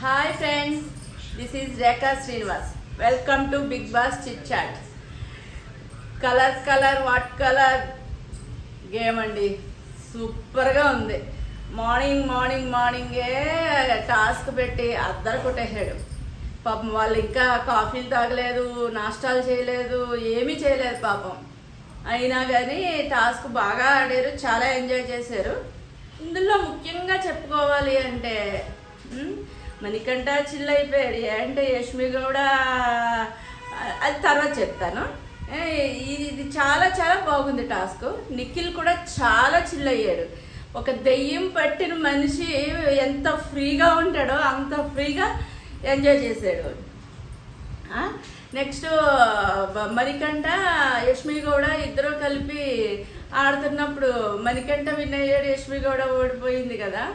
Hi friends, this is Rekha Srinivas. Welcome to Big Boss Chit Chat. What color game అండి, సూపర్గా ఉంది. మార్నింగే task పెట్టి అద్దరు కొట్టేసాడు. పాపం వాళ్ళు ఇంకా కాఫీలు తాగలేదు, నాష్టాలు చేయలేదు, ఏమీ చేయలేదు పాపం. అయినా కానీ టాస్క్ బాగా ఆడారు, చాలా ఎంజాయ్ చేశారు. ఇందులో ముఖ్యంగా చెప్పుకోవాలి అంటే మణికంఠ చిల్ అయిపోయాడు. అంటే యష్మి కూడా అది తర్వాత చెప్తాను. ఇది చాలా చాలా బాగుంది టాస్క్. నిఖిల్ కూడా చాలా చిల్ అయ్యాడు. ఒక దెయ్యం పట్టిన మనిషి ఎంత ఫ్రీగా ఉంటాడో అంత ఫ్రీగా ఎంజాయ్ చేశాడు. నెక్స్ట్ మణికంఠ యష్మి కూడా ఇద్దరు కలిపి ఆడుతున్నప్పుడు మణికంఠ విన్ అయ్యాడు, యష్మి కూడా ఓడిపోయింది కదా.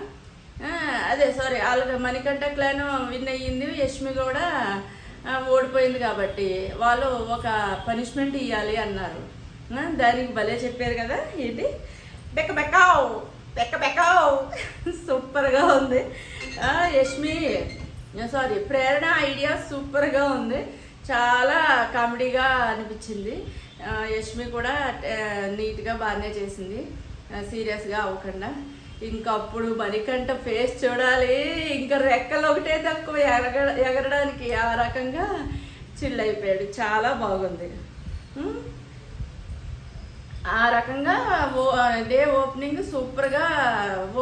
మణికంఠ క్లాన్ విన్ అయ్యింది, యష్మి కూడా ఓడిపోయింది. కాబట్టి వాళ్ళు ఒక పనిష్మెంట్ ఇవ్వాలి అన్నారు. దానికి భలే చెప్పారు కదా. ఏంటి బెక్కబెక్కావ్ సూపర్గా ఉంది. ప్రేరణ ఐడియా సూపర్గా ఉంది, చాలా కామెడీగా అనిపించింది. యష్మి కూడా నీట్గా బాగానే చేసింది, సీరియస్గా అవ్వకుండా. ఇంకా అప్పుడు మణికంఠ ఫేస్ చూడాలి, ఇంకా రెక్కలు ఒకటే తక్కువ ఎగరడానికి. ఆ రకంగా చిల్ అయిపోయాడు, చాలా బాగుంది. ఆ రకంగా డే ఓపెనింగ్ సూపర్గా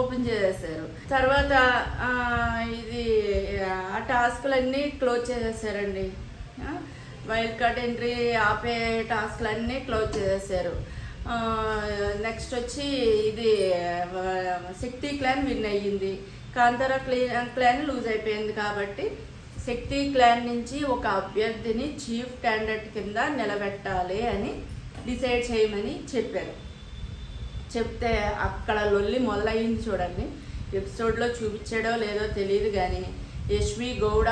ఓపెన్ చేసేసారు. తర్వాత ఇది ఆ టాస్కులన్నీ క్లోజ్ చేసేసారండి. వైల్డ్ కార్డ్ ఎంట్రీ ఆపే టాస్క్లన్నీ క్లోజ్ చేసేసారు. నెక్స్ట్ వచ్చి ఇది శక్తి క్లాన్ విన్ అయ్యింది, కాంతారా క్లాన్ లూజ్ అయిపోయింది. కాబట్టి శక్తి క్లాన్ నుంచి ఒక అభ్యర్థిని చీఫ్ క్యాండిడేట్ కింద నిలబెట్టాలి అని డిసైడ్ చేయమని చెప్పారు. చెప్తే అక్కడ లొల్లి మొదలయ్యింది. చూడండి, ఎపిసోడ్లో చూపించాడో లేదో తెలియదు కానీ యష్మి గౌడ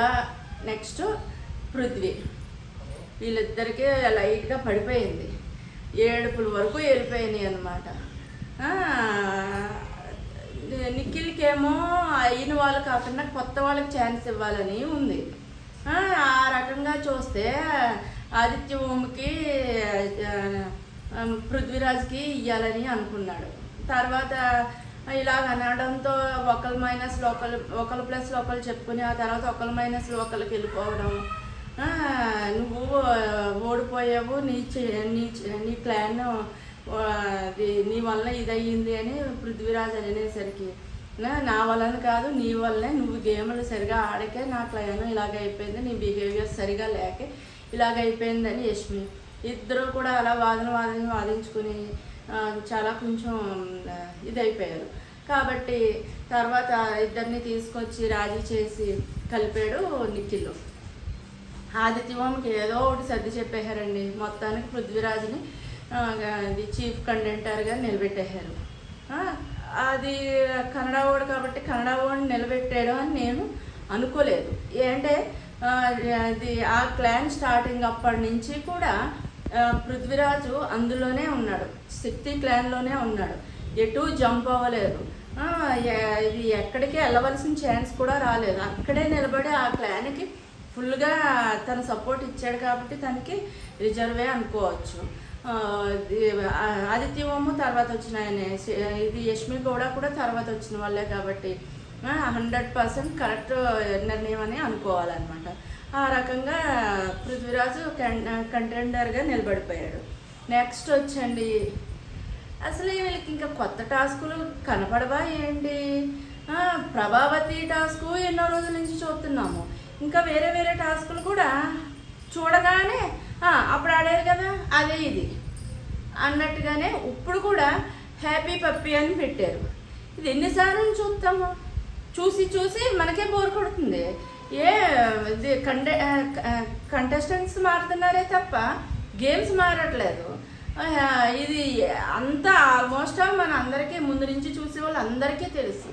నెక్స్ట్ పృథ్వీ వీళ్ళిద్దరికీ లైట్గా పడిపోయింది. ఏడుపుల వరకు వెళ్ళిపోయినాయి అన్నమాట. నిఖిల్కేమో అయిన వాళ్ళు కాకుండా కొత్త వాళ్ళకి ఛాన్స్ ఇవ్వాలని ఉంది. ఆ రకంగా చూస్తే ఆదిత్య ఓంకి పృథ్వీరాజ్కి ఇవ్వాలని అనుకున్నాడు. తర్వాత ఇలాగ అనడంతో ఒకరు మైనస్ ఒకరు ప్లస్ ఒకరు చెప్పుకుని ఆ తర్వాత ఒకరు మైనస్ ఒకరికి వెళ్ళిపోవడం. నువ్వు ఓడిపోయావు, నీ ప్లాన్ నీ వల్ల ఇదయ్యింది అని పృథ్వీరాజ్ అనేసరికి నా వలన కాదు, నీ వల్లనే, నువ్వు గేములు సరిగా ఆడకే నా ప్లాన్ ఇలాగ అయిపోయింది, నీ బిహేవియర్ సరిగా లేకే ఇలాగ అయిపోయిందని యష్మి ఇద్దరు కూడా అలా వాదించుకుని చాలా కొంచెం ఇదైపోయారు. కాబట్టి తర్వాత ఇద్దరిని తీసుకొచ్చి రాజీ చేసి కలిపాడు నిఖిల్. ఆదిత్యవంకి ఏదో ఒకటి సర్ది చెప్పేశారండి. మొత్తానికి పృథ్వీరాజ్ని చీఫ్ కంటెంటర్గా నిలబెట్టేశారు. అది కన్నడ ఓడు కాబట్టి కన్నడ ఓడిని నిలబెట్టాడు అని నేను అనుకోలేదు. ఏంటంటే అది ఆ క్లాన్ స్టార్టింగ్ అప్పటి నుంచి కూడా పృథ్వీరాజు అందులోనే ఉన్నాడు, శక్తి క్లాన్లోనే ఉన్నాడు, ఎటు జంప్ అవ్వలేదు. ఇది ఎక్కడికి వెళ్ళవలసిన ఛాన్స్ కూడా రాలేదు. అక్కడే నిలబడి ఆ క్లాన్కి ఫుల్గా తన సపోర్ట్ ఇచ్చాడు కాబట్టి తనకి రిజర్వే అనుకోవచ్చు. ఆదిత్యవము తర్వాత వచ్చిన ఆయనే, ఇది యష్మి కూడా తర్వాత వచ్చిన వాళ్ళే కాబట్టి 100% కరెక్ట్ నిర్ణయం అని అనుకోవాలన్నమాట. ఆ రకంగా పృథ్వీరాజు కంటెండర్గా నిలబడిపోయాడు. నెక్స్ట్ వచ్చండి, అసలు వీళ్ళకి ఇంకా కొత్త టాస్కులు కనపడవా ఏంటి? ప్రభావతి టాస్కు ఎన్నో రోజుల నుంచి చూస్తున్నాము, ఇంకా వేరే టాస్కులు కూడా చూడగానే అప్పుడు ఆడారు కదా అదే ఇది అన్నట్టుగానే ఇప్పుడు కూడా హ్యాపీ పప్పీ అని పెట్టారు. ఇది ఎన్నిసార్లు చూస్తాము, చూసి మనకే బోర్ కొడుతుంది. ఇది కంటెస్టెంట్స్ మారుతున్నారే తప్ప గేమ్స్ మారట్లేదు. ఇది అంతా ఆల్మోస్ట్ ఆల్ మన అందరికీ ముందు నుంచి చూసే వాళ్ళు అందరికీ తెలుసు.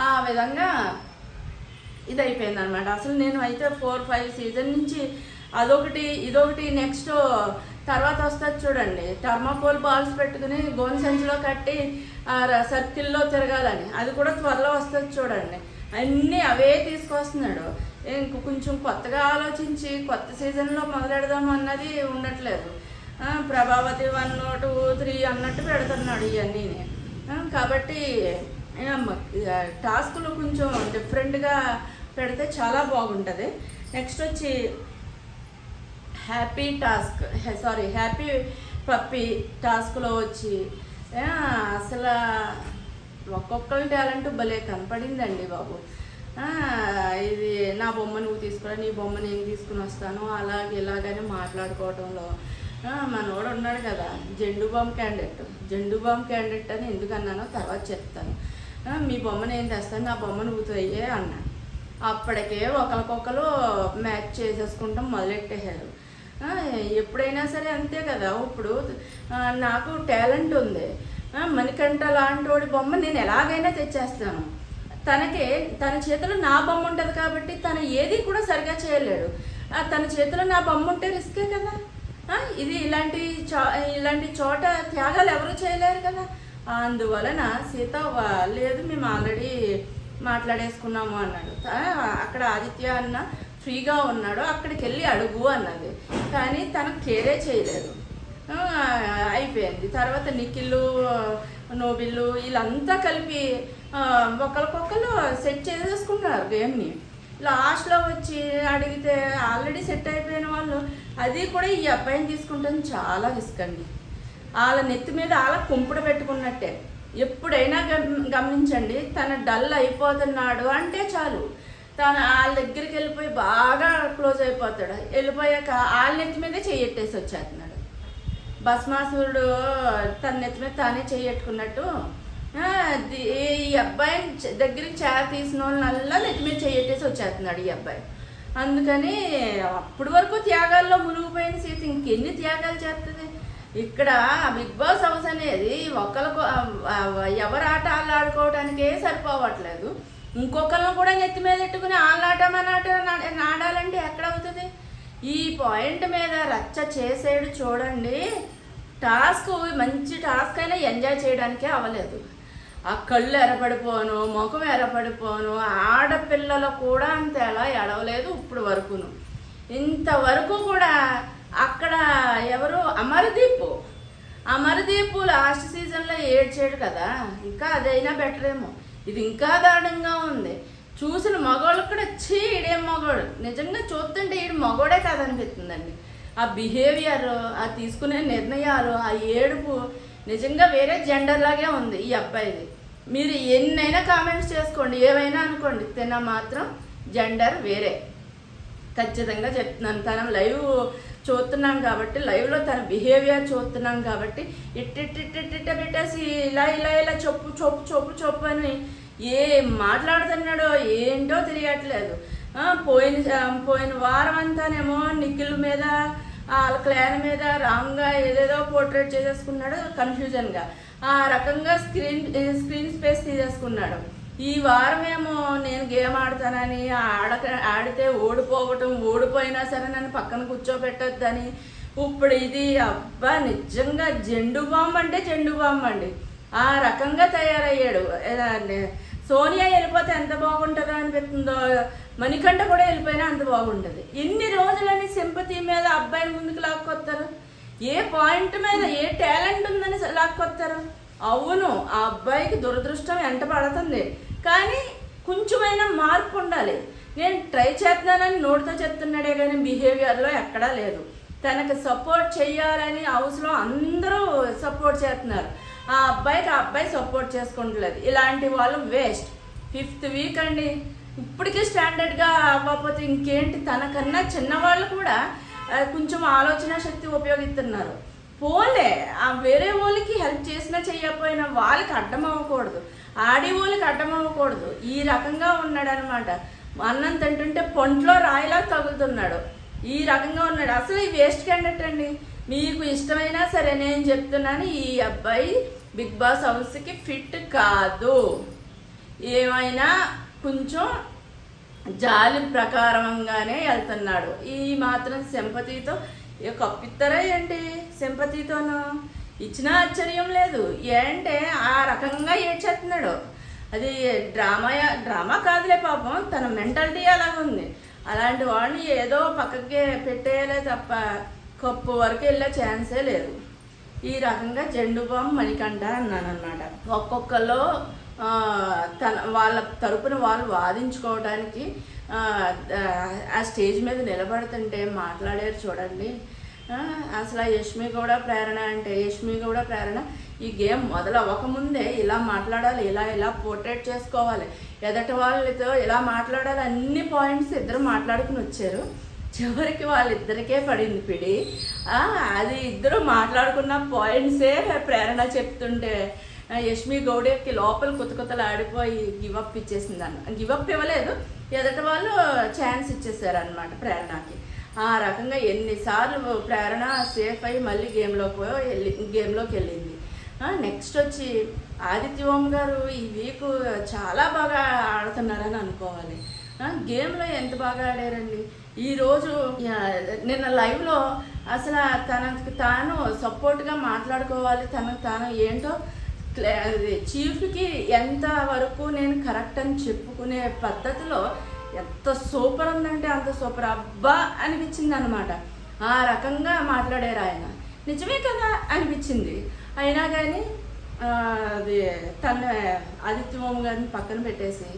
ఆ విధంగా ఇది అయిపోయింది అనమాట. అసలు నేను అయితే 4-5 సీజన్ నుంచి అదొకటి ఇదొకటి నెక్స్ట్ తర్వాత వస్తుంది చూడండి, థర్మాకోల్ బాల్స్ పెట్టుకుని గోన్ సంచిలో కట్టి సర్కిల్లో తిరగాలని, అది కూడా త్వరలో వస్తుంది చూడండి. అన్నీ అవే తీసుకొస్తున్నాడు. ఇంక కొంచెం కొత్తగా ఆలోచించి కొత్త సీజన్లో మొదలెడదాం అన్నది ఉండట్లేదు. ప్రభావతి 1, 2, 3 అన్నట్టు పెడుతున్నాడు ఇవన్నీ. కాబట్టి టాస్కులు కొంచెం డిఫరెంట్గా పెడితే చాలా బాగుంటుంది. నెక్స్ట్ వచ్చి హ్యాపీ పప్పీ టాస్క్లో వచ్చి అసలు ఒక్కొక్కరి టాలెంట్ భలే కనపడిందండి బాబు. ఇది నా బొమ్మ నువ్వు తీసుకురా, నీ బొమ్మ నేను తీసుకుని వస్తాను, అలాగే ఇలాగని మాట్లాడుకోవడంలో మనోడు ఉన్నాడు కదా జెండు బామ్ క్యాండిడేట్ అని ఎందుకు అన్నానో తర్వాత చెప్తాను. మీ బొమ్మ నేను తెస్తాను, నా బొమ్మ నువ్వు తొయ్యే అన్నాను. అప్పటికే ఒకరికొకరు మ్యాచ్ చేసేసుకుంటాం మొదలెట్టేశారు. ఎప్పుడైనా సరే అంతే కదా. ఇప్పుడు నాకు టాలెంట్ ఉంది, మణికంఠ లాంటి వాడి బొమ్మ నేను ఎలాగైనా తెచ్చేస్తాను. తన చేతిలో నా బొమ్మ ఉంటుంది కాబట్టి తను ఏది కూడా సరిగా చేయలేడు. తన చేతిలో నా బొమ్మ ఉంటే రిస్కే కదా. ఇది ఇలాంటి చోట త్యాగాలు ఎవరు చేయలేరు కదా. అందువలన సీత లేదు, మేము ఆల్రెడీ మాట్లాడేసుకున్నాము అన్నాడు. అక్కడ ఆదిత్య అన్న ఫ్రీగా ఉన్నాడు, అక్కడికి వెళ్ళి అడుగు అన్నది. కానీ తనకు కేరే చేయలేదు. అయిపోయింది. తర్వాత నిఖిల్, నోబిల్ వీళ్ళంతా కలిపి ఒకరికొకరు సెట్ చేసేసుకున్నారు గేమ్ని. లాస్ట్లో వచ్చి అడిగితే ఆల్రెడీ సెట్ అయిపోయిన వాళ్ళు అది కూడా ఈ అబ్బాయిని తీసుకుంటాం చాలా రిస్క్ అండి. వాళ్ళ నెత్తి మీద వాళ్ళ కుంపుడు పెట్టుకున్నట్టే. ఎప్పుడైనా గమనించండి, తన డల్ అయిపోతున్నాడు అంటే చాలు వాళ్ళ దగ్గరికి వెళ్ళిపోయి బాగా క్లోజ్ అయిపోతాడు. వెళ్ళిపోయాక వాళ్ళ నెత్తి మీదే చెయ్యెట్టేసి వచ్చేస్తున్నాడు. భస్మాసురుడు తన నెత్తి మీద తానే చెయ్యట్టుకున్నట్టు ఈ అబ్బాయిని దగ్గరికి చేర తీసిన వాళ్ళనల్లా నెత్తి మీద చెయ్యట్టేసి వచ్చేస్తున్నాడు ఈ అబ్బాయి. అందుకని అప్పటి వరకు త్యాగాల్లో మునిగిపోయిన సీత ఇంకెన్ని త్యాగాలు చేస్తుంది. ఇక్కడ బిగ్ బాస్ హౌస్ అనేది ఎవరు ఆట వాళ్ళు ఆడుకోవడానికే సరిపోవట్లేదు. ఇంకొకరిని కూడా నెత్తి మీద పెట్టుకుని వాళ్ళాట మనాట ఆడాలంటే ఎక్కడ అవుతుంది. ఈ పాయింట్ మీద రచ్చ చేసేడు చూడండి. మంచి టాస్క్ అయినా ఎంజాయ్ చేయడానికే అవ్వలేదు. ఆ కళ్ళు ఎర్రపడిపోను, ముఖం ఎర్రపడిపోను, ఆడపిల్లలు కూడా అంత ఎలా ఎడవలేదు ఇప్పుడు వరకును. ఇంతవరకు కూడా అక్కడ ఎవరు అమర్దీప్ లాస్ట్ సీజన్లో ఏడ్చాడు కదా, ఇంకా అదైనా బెటర్ ఏమో. ఇది ఇంకా దారుణంగా ఉంది. చూసిన మగవాళ్ళకి కూడా ఈడేం మగవాడు, నిజంగా చూస్తుంటే ఈడు మగవాడే కాదనిపిస్తుందండి. ఆ బిహేవియర్, ఆ తీసుకునే నిర్ణయాలు, ఆ ఏడుపు నిజంగా వేరే జెండర్ లాగే ఉంది ఈ అబ్బాయిది. మీరు ఎన్నైనా కామెంట్స్ చేసుకోండి, ఏవైనా అనుకోండి, తిన మాత్రం జెండర్ వేరే. ఖచ్చితంగా చెప్తున్నాను. తన లైవ్ చూస్తున్నాం కాబట్టి, లైవ్లో తన బిహేవియర్ చూస్తున్నాం కాబట్టి ఇట్టిట్టిట్టిట్ట పెట్టేసి ఇలా చొప్పు అని ఏం మాట్లాడుతున్నాడో ఏంటో తెలియట్లేదు. పోయిన వారం అంతానేమో నిఖిల్ మీద వాళ్ళ క్లాన్ మీద రాంగ్గా ఏదేదో పోర్ట్రేట్ చేసేసుకున్నాడు కన్ఫ్యూజన్గా. ఆ రకంగా స్క్రీన్ స్పేస్ తీసేసుకున్నాడు. ఈ వారం ఏమో నేను గేమ్ ఆడతానని, ఆడితే ఓడిపోయినా సరే నన్ను పక్కన కూర్చోబెట్టొద్దని. ఇప్పుడు ఇది అబ్బా నిజంగా జెండు బాంబు అండి. ఆ రకంగా తయారయ్యాడు. సోనియా వెళ్ళిపోతే ఎంత బాగుంటుందో అనిపిస్తుందో, మణికంఠ కూడా వెళ్ళిపోయినా అంత బాగుంటుంది. ఎన్ని రోజులని సింపతి మీద అబ్బాయిని ముందుకు లాక్కొస్తారు? ఏ పాయింట్ మీద ఏ టాలెంట్ ఉందని లాక్కొస్తారు? అవును, ఆ అబ్బాయికి దురదృష్టం ఎంట పడుతుంది, కానీ కొంచెమైనా మార్పు ఉండాలి. నేను ట్రై చేస్తున్నానని నోటితో చెప్తున్నాడే కానీ బిహేవియర్లో ఎక్కడా లేదు. తనకు సపోర్ట్ చెయ్యాలని హౌస్లో అందరూ సపోర్ట్ చేస్తున్నారు. ఆ అబ్బాయి సపోర్ట్ చేసుకుంటలేదు. ఇలాంటి వాళ్ళు వేస్ట్. 5th వీక్ అండి, ఇప్పటికీ స్టాండర్డ్గా అవ్వకపోతే ఇంకేంటి. తనకన్నా చిన్నవాళ్ళు కూడా కొంచెం ఆలోచన శక్తి ఉపయోగిస్తున్నారు. పోలే ఆ వేరే వాళ్ళకి హెల్ప్ చేసినా చెయ్యకపోయినా వాళ్ళకి అడ్డం అవ్వకూడదు, ఆడి వాళ్ళకి అడ్డం అవ్వకూడదు. ఈ రకంగా ఉన్నాడు అనమాట. అన్నం తింటుంటే పొంట్లో రాయిలా తగులుతున్నాడు. ఈ రకంగా ఉన్నాడు. అసలు ఈ వేస్ట్ క్యాండిడేట్ అండి. మీకు ఇష్టమైనా సరే నేను చెప్తున్నాను, ఈ అబ్బాయి బిగ్ బాస్ హౌస్కి ఫిట్ కాదు. ఏమైనా కొంచెం జాలి ప్రకారంగానే వెళ్తున్నాడు. ఈ మాత్రం సింపతితో కప్పిస్తారా ఏంటి? సింపతితోనూ ఇచ్చినా ఆశ్చర్యం లేదు. ఏంటే ఆ రకంగా ఏడ్చేస్తున్నాడు. అది డ్రామా కాదులే పాపం, తన మెంటాలిటీ అలాగుంది. అలాంటి వాడిని ఏదో పక్కకి పెట్టేయాలే తప్ప కప్పు వరకు వెళ్ళే ఛాన్సే లేదు. ఈ రకంగా జెండు బామ్ మణికంఠ అన్నాను అనమాట. ఒక్కొక్కరు వాళ్ళ తరపున వాళ్ళు వాదించుకోవడానికి ఆ స్టేజ్ మీద నిలబడుతుంటే మాట్లాడారు చూడండి. అసలు యష్మి కూడా ప్రేరణ అంటే యష్మి కూడా ప్రేరణ ఈ గేమ్ మొదలవ్వకముందే ఇలా మాట్లాడాలి, ఇలా పోర్ట్రేట్ చేసుకోవాలి, ఎదటి వాళ్ళతో ఇలా మాట్లాడాలి, అన్ని పాయింట్స్ ఇద్దరు మాట్లాడుకుని వచ్చారు. చివరికి వాళ్ళిద్దరికే పడింది పిడి. అది ఇద్దరు మాట్లాడుకున్న పాయింట్సే ప్రేరణ చెప్తుంటే యష్మి గౌడకి లోపల కొత్తలు ఆడిపోయి గివప్ ఇచ్చేసింది గివప్ ఇవ్వలేదు, ఎదటి వాళ్ళు ఛాన్స్ ఇచ్చేసారు అనమాట ప్రేరణకి. ఆ రకంగా ఎన్నిసార్లు ప్రేరణ సేఫ్ అయ్యి మళ్ళీ గేమ్లోకి వెళ్ళింది. నెక్స్ట్ వచ్చి ఆదిత్య ఓం గారు ఈ వీక్ చాలా బాగా ఆడుతున్నారని అనుకోవాలి. గేమ్లో ఎంత బాగా ఆడారండి. ఈరోజు నిన్న లైవ్లో అసలు తనకు తాను సపోర్ట్గా మాట్లాడుకోవాలి, తనకు తాను ఏంటో చీఫ్కి ఎంత వరకు నేను కరెక్ట్ అని చెప్పుకునే పద్ధతిలో ఎంత సూపర్ ఉందంటే అంత సూపర్, అబ్బా అనిపించింది అనమాట. ఆ రకంగా మాట్లాడారు ఆయన. నిజమే కదా అనిపించింది. అయినా కానీ అది తన ఆదిత్య ఓం గారిని పక్కన పెట్టేసి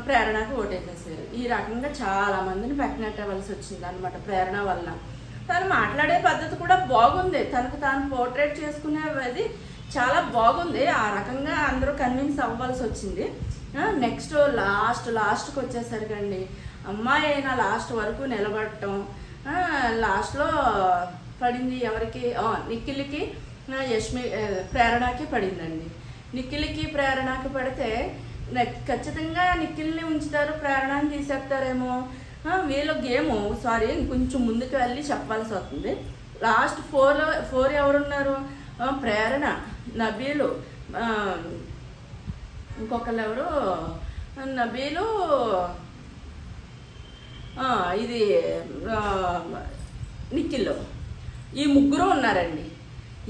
ప్రేరణకు ఓటేసేసారు. ఈ రకంగా చాలామందిని పక్కనట్టవలసి వచ్చింది అనమాట ప్రేరణ వల్ల. తను మాట్లాడే పద్ధతి కూడా బాగుంది, తనకు తాను పోర్ట్రేట్ చేసుకునేది చాలా బాగుంది. ఆ రకంగా అందరూ కన్విన్స్ అవ్వాల్సి వచ్చింది. నెక్స్ట్ లాస్ట్కి వచ్చేసరికండి అమ్మాయి అయినా లాస్ట్ వరకు నిలబడటం. లాస్ట్లో పడింది ఎవరికి, నిఖిల్కి యష్మి ప్రేరణకి పడిందండి. నిఖిల్కి ప్రేరణకి పడితే ఖచ్చితంగా నిఖిల్ని ఉంచుతారు, ప్రేరణని తీసేస్తారేమో. వీళ్ళు గేము కొంచెం ముందుకు వెళ్ళి చెప్పాల్సి వస్తుంది. లాస్ట్ ఫోర్ ఎవరున్నారు, ప్రేరణ, నబీలు, ఇంకొకళ్ళు ఎవరు, నబీలు, ఇది నిఖిల్, ఈ ముగ్గురు ఉన్నారండి.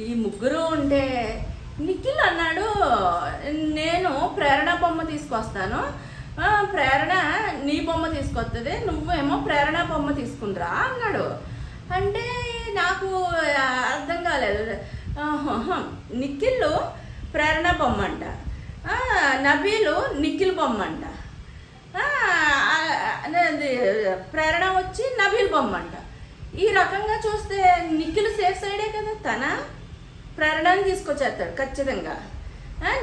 ఈ ముగ్గురు ఉంటే నిఖిల్ అన్నాడు నేను ప్రేరణ బొమ్మ తీసుకొస్తాను, ప్రేరణ నీ బొమ్మ తీసుకొస్తుంది, నువ్వేమో ప్రేరణ బొమ్మ తీసుకుందిరా అన్నాడు. అంటే నాకు అర్థం కాలేదు. నిఖిల్ ప్రేరణ బొమ్మ అంట, నబీలు నిఖిల్ బొమ్మ అంట, ప్రేరణ వచ్చి నబీల్ బొమ్మ అంట. ఈ రకంగా చూస్తే నిఖిల్ సేఫ్ సైడే కదా, తన ప్రేరణని తీసుకొచ్చేస్తాడు ఖచ్చితంగా.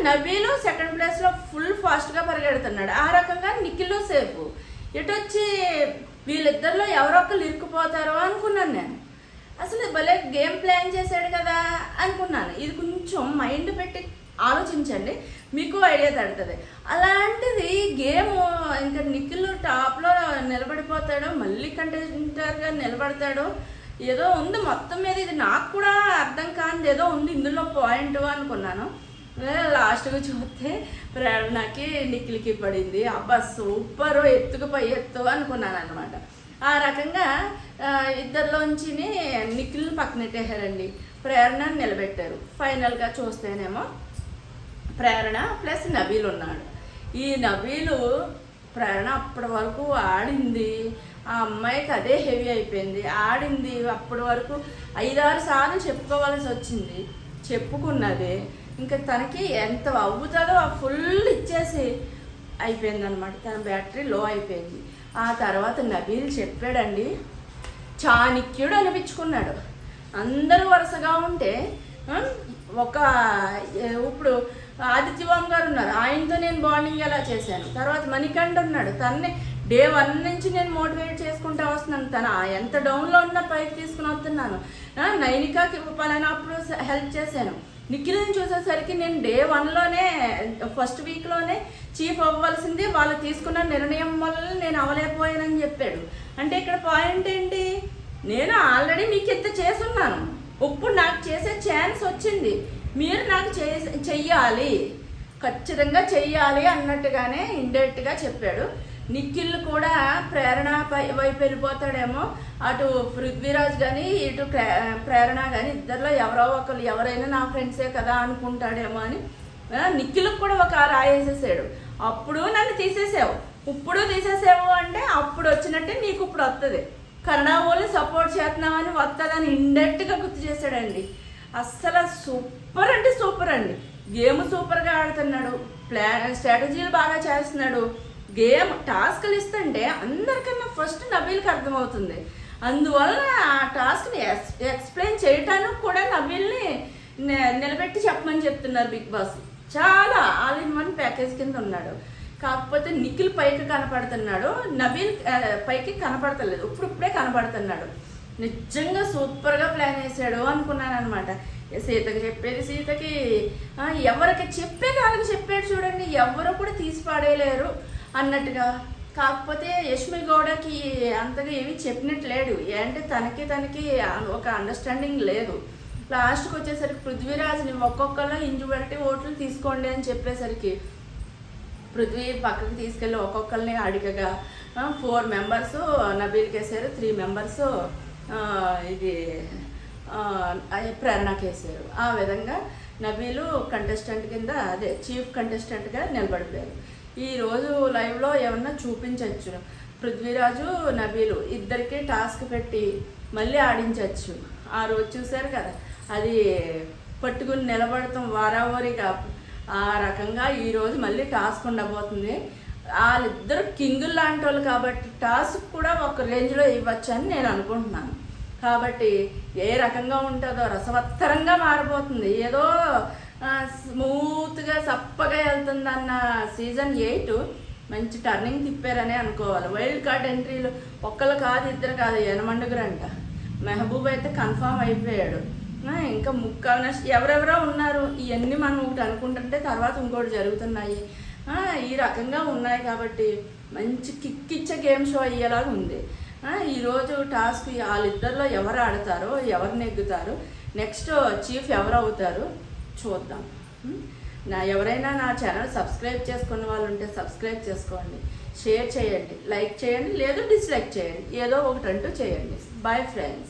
నబీలు సెకండ్ ప్లేస్లో ఫుల్ ఫాస్ట్గా పరిగెడుతున్నాడు. ఆ రకంగా నిఖిల్ సేఫ్. ఇటు వచ్చి వీళ్ళిద్దరిలో ఎవరో ఒకరు ఇరుక్కుపోతారో అనుకున్నాను నేను. అసలు భలే గేమ్ ప్లాన్ చేశాడు కదా అనుకున్నాను. ఇది కొంచెం మైండ్ పెట్టి ఆలోచించండి, మీకు ఐడియా తడుతుంది. అలాంటిది గేమ్ ఇంకా నిఖిల్ టాప్లో నిలబడిపోతాడు, మళ్ళీ కంటెంటర్గా నిలబడతాడు, ఏదో ఉంది మొత్తం మీద. ఇది నాకు కూడా అర్థం కానిది ఏదో ఉంది ఇందులో పాయింట్ అనుకున్నాను. లాస్ట్గా చూస్తే ప్రేరణకి నిఖిల్కి పడింది. అబ్బా సూపర్, ఎత్తుకుపై ఎత్తు అనుకున్నాను అనమాట. ఆ రకంగా ఇద్దరిలోంచి నిఖిల్ పక్కనెట్టేశారండి, ప్రేరణని నిలబెట్టారు. ఫైనల్గా చూస్తేనేమో ప్రేరణ ప్లస్ నబీల్ ఉన్నాడు. ఈ నబీలు ప్రేరణ అప్పటి వరకు ఆడింది, ఆ అమ్మాయికి అదే హెవీ అయిపోయింది. ఆడింది అప్పటి వరకు 5-6 సార్లు చెప్పుకోవాల్సి వచ్చింది, చెప్పుకున్నది. ఇంకా తనకి ఎంత అవుతుందో ఆ ఫుల్ ఇచ్చేసి అయిపోయింది అనమాట. తన బ్యాటరీ లో అయిపోయింది. ఆ తర్వాత నబీల్ చెప్పాడండి, చాణక్యుడు అనిపించుకున్నాడు. అందరూ వరుసగా ఉంటే ఇప్పుడు ఆదిత్య ఓం గారు ఉన్నారు, ఆయనతో నేను బాండింగ్ ఎలా చేశాను. తర్వాత మణికంఠ ఉన్నాడు, తనని డే 1 నుంచి నేను మోటివేట్ చేసుకుంటూ వస్తున్నాను. తన ఎంత డౌన్లో ఉన్నా పైకి తీసుకుని వస్తున్నాను. నైనికాకి పలానప్పుడు హెల్ప్ చేశాను. నిఖిల్ని చూసేసరికి నేను డే 1లోనే ఫస్ట్ వీక్లోనే చీఫ్ అవ్వాల్సింది, వాళ్ళు తీసుకున్న నిర్ణయం వల్ల నేను అవ్వలేకపోయానని చెప్పాడు. అంటే ఇక్కడ పాయింట్ ఏంటి, నేను ఆల్రెడీ మీకు ఎంత చేసున్నాను, ఇప్పుడు నాకు చేసే ఛాన్స్ వచ్చింది, మీరు నాకు చెయ్యాలి, ఖచ్చితంగా చెయ్యాలి అన్నట్టుగానే ఇండైరెక్ట్గా చెప్పాడు. నిఖిల్ కూడా ప్రేరణ వైపు వెళ్ళిపోతాడేమో, అటు పృథ్వీరాజ్ కానీ ఇటు ప్రేరణ కానీ ఇద్దరిలో ఎవరో ఒకరు ఎవరైనా నా ఫ్రెండ్సే కదా అనుకుంటాడేమో అని నిఖిల్కి కూడా ఒక రాయేసేసాడు. అప్పుడు నన్ను తీసేసావు, ఇప్పుడు తీసేసావు అంటే అప్పుడు వచ్చినట్టే నీకు ఇప్పుడు వస్తుంది. కన్నడ వాళ్ళని సపోర్ట్ చేస్తున్నామని వస్తుందని ఇండైరెక్ట్గా గుర్తు చేశాడండి. అస్సలు సూపర్ అంటే సూపర్ అండి. గేమ్ సూపర్గా ఆడుతున్నాడు, స్ట్రాటజీలు బాగా చేస్తున్నాడు. గేమ్ టాస్క్లు ఇస్తుంటే అందరికన్నా ఫస్ట్ నబీల్కి అర్థమవుతుంది. అందువల్ల ఆ టాస్క్ని ఎక్స్ప్లెయిన్ చేయటానికి కూడా నబీల్ని నిలబెట్టి చెప్పమని చెప్తున్నారు బిగ్ బాస్. చాలా ఆల్ ఇన్ వన్ ప్యాకేజ్ కింద ఉన్నాడు. కాకపోతే నిఖిల్ పైకి కనపడుతున్నాడు, నబీల్ పైకి కనపడతలేదు. ఇప్పుడే కనపడుతున్నాడు. నిజంగా సూపర్గా ప్లాన్ వేసాడు అనుకున్నాను అనమాట. సీతకి చెప్పేది సీతకి, ఎవరికి చెప్పేది వాళ్ళకి చెప్పాడు చూడండి. ఎవరు కూడా తీసి పాడేయలేరు అన్నట్టుగా. కాకపోతే యష్మి గౌడకి అంతగా ఏమీ చెప్పినట్టు లేడు. అంటే తనకి ఒక అండర్స్టాండింగ్ లేదు. లాస్ట్కి వచ్చేసరికి పృథ్వీరాజ్ని ఒక్కొక్కరు ఇండివిజువాలిటీ ఓట్లు తీసుకోండి అని చెప్పేసరికి పృథ్వీ పక్కకి తీసుకెళ్ళి ఒక్కొక్కరిని అడిగగా 4 మెంబర్స్ నబీల్కి వేసారు, 3 మెంబర్స్ ఇది ప్రేరణకి వేసారు. ఆ విధంగా నబీలు కంటెస్టెంట్ కింద అదే చీఫ్ కంటెస్టెంట్గా నిలబడిపోయారు. ఈరోజు లైవ్లో ఏమన్నా చూపించవచ్చు. పృథ్వీరాజు నబీలు ఇద్దరికి టాస్క్ పెట్టి మళ్ళీ ఆడించవచ్చు. ఆ రోజు చూశారు కదా, అది పట్టుకుని నిలబడతాం వారావారిగా. ఆ రకంగా ఈరోజు మళ్ళీ టాస్క్ ఉండబోతుంది. వాళ్ళిద్దరు కింగులు లాంటి వాళ్ళు కాబట్టి టాస్క్ కూడా ఒక రేంజ్లో ఇవ్వచ్చు అని నేను అనుకుంటున్నాను. కాబట్టి ఏ రకంగా ఉంటుందో రసవత్తరంగా మారిపోతుంది. ఏదో స్మూత్గా సప్పగా వెళ్తుందన్న సీజన్ 8 మంచి టర్నింగ్ తిప్పారనే అనుకోవాలి. వైల్డ్ కార్డ్ ఎంట్రీలు ఒక్కరు కాదు, ఇద్దరు కాదు, 8 అంట. మెహబూబ్ అయితే కన్ఫామ్ అయిపోయాడు. ఇంకా ముక్కాలు ఎవరెవరో ఉన్నారు. ఇవన్నీ మనం ఒకటి అనుకుంటుంటే తర్వాత ఇంకోటి జరుగుతున్నాయి. ఈ రకంగా ఉన్నాయి కాబట్టి మంచి కిక్ ఇచ్చే గేమ్ షో అయ్యేలాగా ఉంది. ఈరోజు టాస్క్ వాళ్ళిద్దరిలో ఎవరు ఆడతారో, ఎవరు నెగ్గుతారో, నెక్స్ట్ చీఫ్ ఎవరు అవుతారు చూద్దాం. ఎవరైనా నా ఛానల్ సబ్స్క్రైబ్ చేసుకున్న వాళ్ళు ఉంటే సబ్స్క్రైబ్ చేసుకోండి, షేర్ చేయండి, లైక్ చేయండి, లేదు డిస్లైక్ చేయండి, ఏదో ఒకటి అంటూ చేయండి. Bye friends.